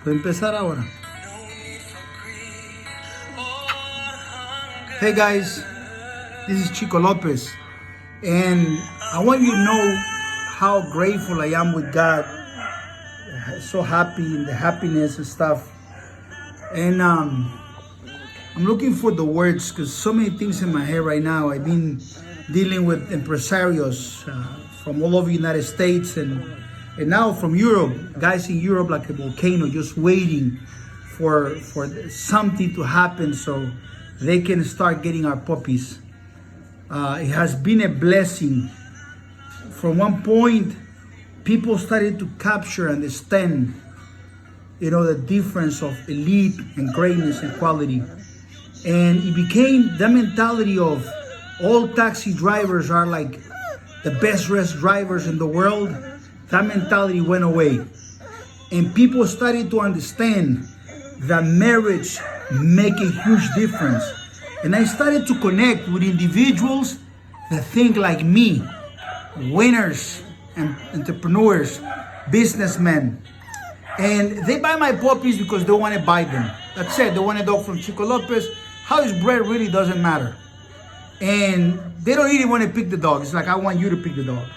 Puede empezar ahora. Hey guys, this is Chico Lopez, and I want you to know how grateful I am with God. So happy in the happiness and stuff. And I'm looking for the words because so many things in my head right now. I've been dealing with empresarios from all over the United States and now from Europe, guys in Europe like a volcano, just waiting for something to happen so they can start getting our puppies. It has been a blessing. From one point, people started to capture and understand, the difference of elite and greatness and quality. And it became the mentality of all taxi drivers are like the best dressed drivers in the world. That mentality went away. And people started to understand that marriage make a huge difference. And I started to connect with individuals that think like me, winners and entrepreneurs, businessmen. And they buy my puppies because they want to buy them. That's it. They want a dog from Chico Lopez. How it's bred really doesn't matter. And they don't really want to pick the dog. It's like, I want you to pick the dog.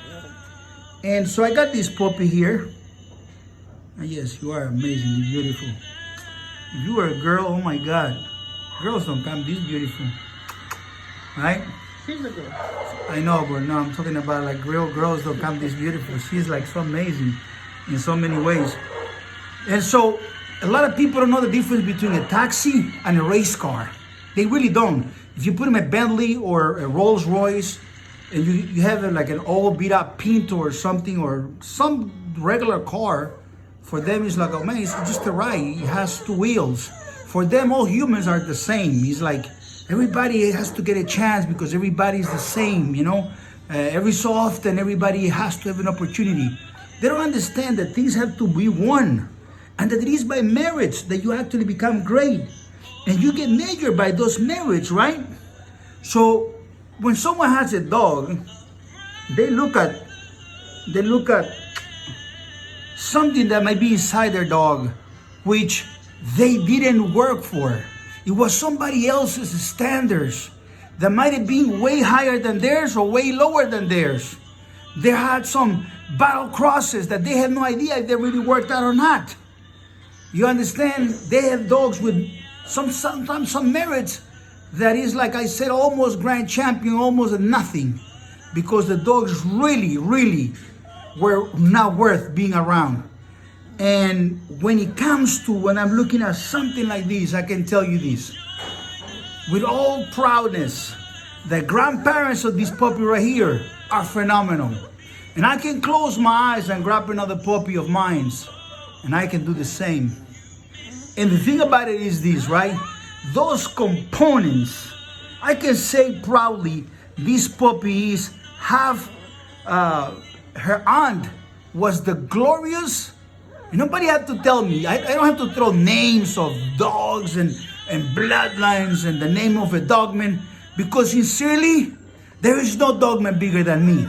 And so I got this puppy here. And yes, you are amazingly beautiful. If you are a girl, oh my God. Girls don't come this beautiful. Right? She's a girl. I know, but no, I'm talking about like real girls don't come this beautiful. She's like so amazing in so many ways. And so a lot of people don't know the difference between a taxi and a race car. They really don't. If you put them a Bentley or a Rolls Royce and you have like an old beat up Pinto or something or some regular car, for them it's like, oh man, it's just a ride. It has two wheels. For them, all humans are the same. It's like everybody has to get a chance because everybody's the same, Every so often, everybody has to have an opportunity. They don't understand that things have to be won and that it is by marriage that you actually become great. And you get measured by those merits, right? So when someone has a dog, they look at something that might be inside their dog, which they didn't work for. It was somebody else's standards that might have been way higher than theirs or way lower than theirs. They had some battle crosses that they had no idea if they really worked out or not. You understand? They have dogs with sometimes some merits that is, like I said, almost grand champion, almost nothing, because the dogs really, really were not worth being around. And when it comes to when I'm looking at something like this, I can tell you this with all proudness: the grandparents of this puppy right here are phenomenal. And I can close my eyes and grab another puppy of mine, and I can do the same. And the thing about it is this, right? Those components, I can say proudly, this puppy is half, her aunt was the glorious, nobody had to tell me, I don't have to throw names of dogs and bloodlines and the name of a dogman, because sincerely, there is no dogman bigger than me.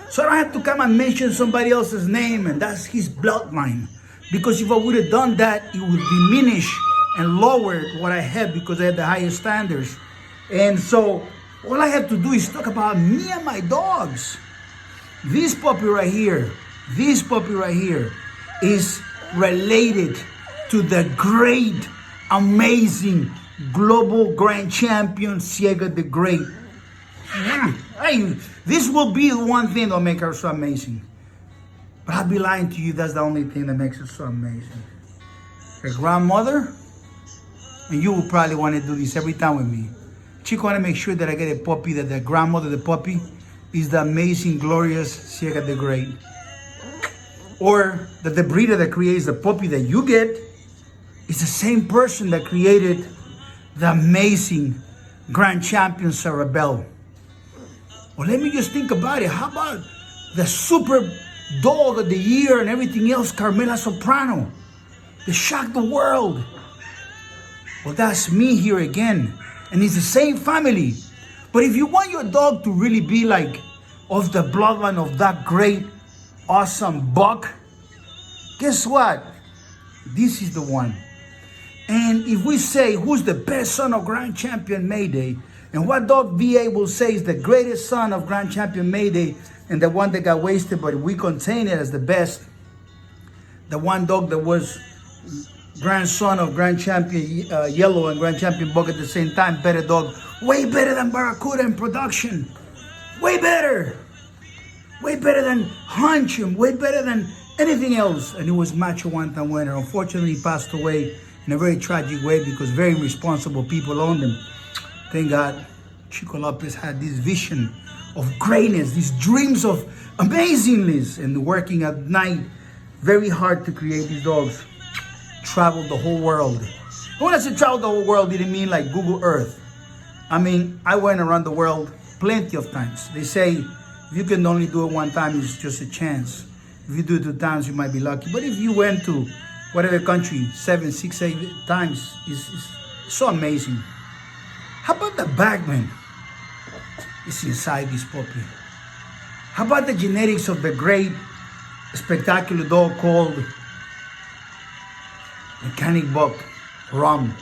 So I don't have to come and mention somebody else's name and that's his bloodline. Because if I would have done that, it would diminish and lower what I have because I have the highest standards. And so all I have to do is talk about me and my dogs. This puppy right here is related to the great, amazing, global grand champion, Ciega the Great. This will be the one thing that will make her so amazing. But I'll be lying to you, that's the only thing that makes her so amazing. Her grandmother, and you will probably want to do this every time with me. Chico, want to make sure that I get a puppy, that the grandmother of the puppy is the amazing, glorious Ciega the Great. Or that the breeder that creates the puppy that you get is the same person that created the amazing grand champion Sarah Bell. Well, let me just think about it. How about the super dog of the year and everything else, Carmela Soprano? They shocked the world. Well, that's me here again. And it's the same family. But if you want your dog to really be like of the bloodline of that great, awesome buck, guess what? This is the one. And if we say who's the best son of Grand Champion Mayday, and what dog VA will say is the greatest son of Grand Champion Mayday, and the one that got wasted, but we contain it as the best, the one dog that was grandson of Grand Champion Yellow and Grand Champion Buck at the same time, better dog, way better than Barracuda in production, way better than Hunch, way better than anything else. And it was Macho one-time winner. Unfortunately, he passed away in a very tragic way because very responsible people owned him. Thank God Chico Lopez had this vision of greatness, these dreams of amazingness, and working at night very hard to create these dogs. Traveled the whole world. And when I say travel the whole world, didn't mean like Google Earth. I mean, I went around the world plenty of times. They say if you can only do it one time, it's just a chance. If you do it 2 times, you might be lucky. But if you went to whatever country 7, 6, 8 times, it's so amazing. How about the bagman? It's inside this puppy. How about the genetics of the great spectacular dog called Mechanic Buck Rum?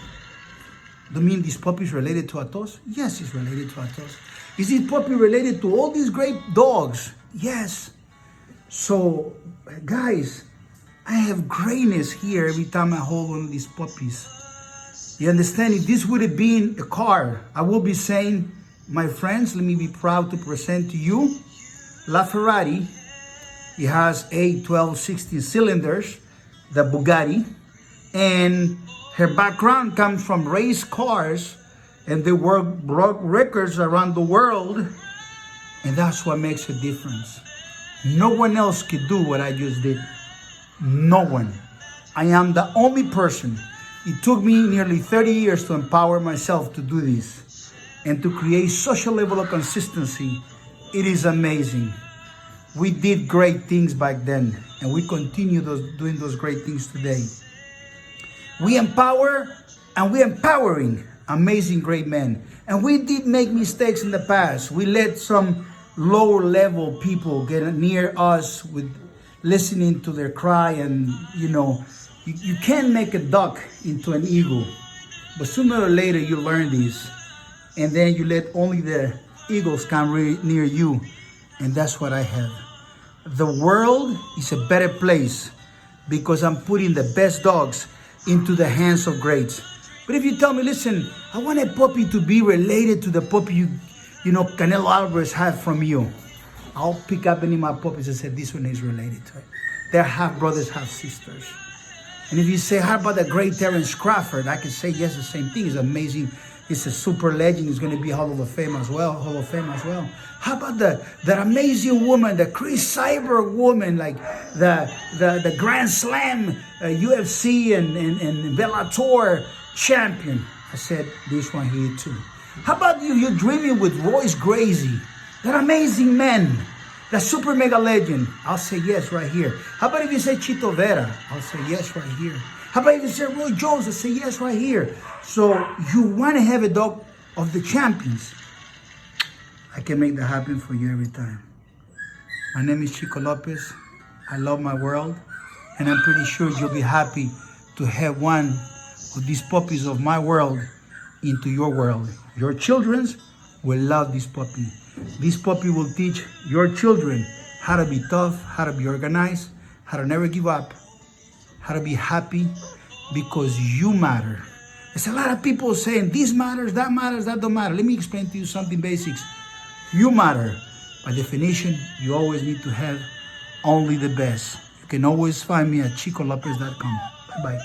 Do you mean this puppy is related to Atos? Yes, it's related to Atos. Is this puppy related to all these great dogs? Yes. So, guys, I have greatness here every time I hold one of these puppies. You understand? If this would have been a car, I will be saying, my friends, let me be proud to present to you La Ferrari. It has 8, 12, 16 cylinders, the Bugatti, and her background comes from race cars, and they broke records around the world, and that's what makes a difference. No one else could do what I just did. No one. I am the only person. It took me nearly 30 years to empower myself to do this and to create such a level of consistency. It is amazing. We did great things back then, and we continue doing those great things today. We empower, and we're empowering amazing great men. And we did make mistakes in the past. We let some lower level people get near us with listening to their cry, and you can't make a duck into an eagle. But sooner or later you learn this, and then you let only the eagles come near you. And that's what I have. The world is a better place because I'm putting the best dogs into the hands of greats. But if you tell me, listen, I want a puppy to be related to the puppy Canelo Alvarez had from you, I'll pick up any of my puppies and say, this one is related to it. They're half brothers, half sisters. And if you say, how about the great Terence Crawford? I can say, yes, the same thing. It's amazing. He's a super legend. He's going to be Hall of Fame as well. How about that amazing woman, the Chris Cyborg woman, like the Grand Slam UFC and Bellator champion? I said, this one here too. How about you're dreaming with Royce Gracie, that amazing man, that super mega legend? I'll say yes right here. How about if you say Chito Vera? I'll say yes right here. How about if you say Roy Jones? I'll say yes right here. So you want to have a dog of the champions. I can make that happen for you every time. My name is Chico Lopez. I love my world, and I'm pretty sure you'll be happy to have one of these puppies of my world into your world. Your children will love this puppy. This puppy will teach your children how to be tough, how to be organized, how to never give up, how to be happy, because you matter. There's a lot of people saying this matters, that don't matter. Let me explain to you something basics. You matter. By definition, you always need to have only the best. You can always find me at chicolopez.com. Bye-bye.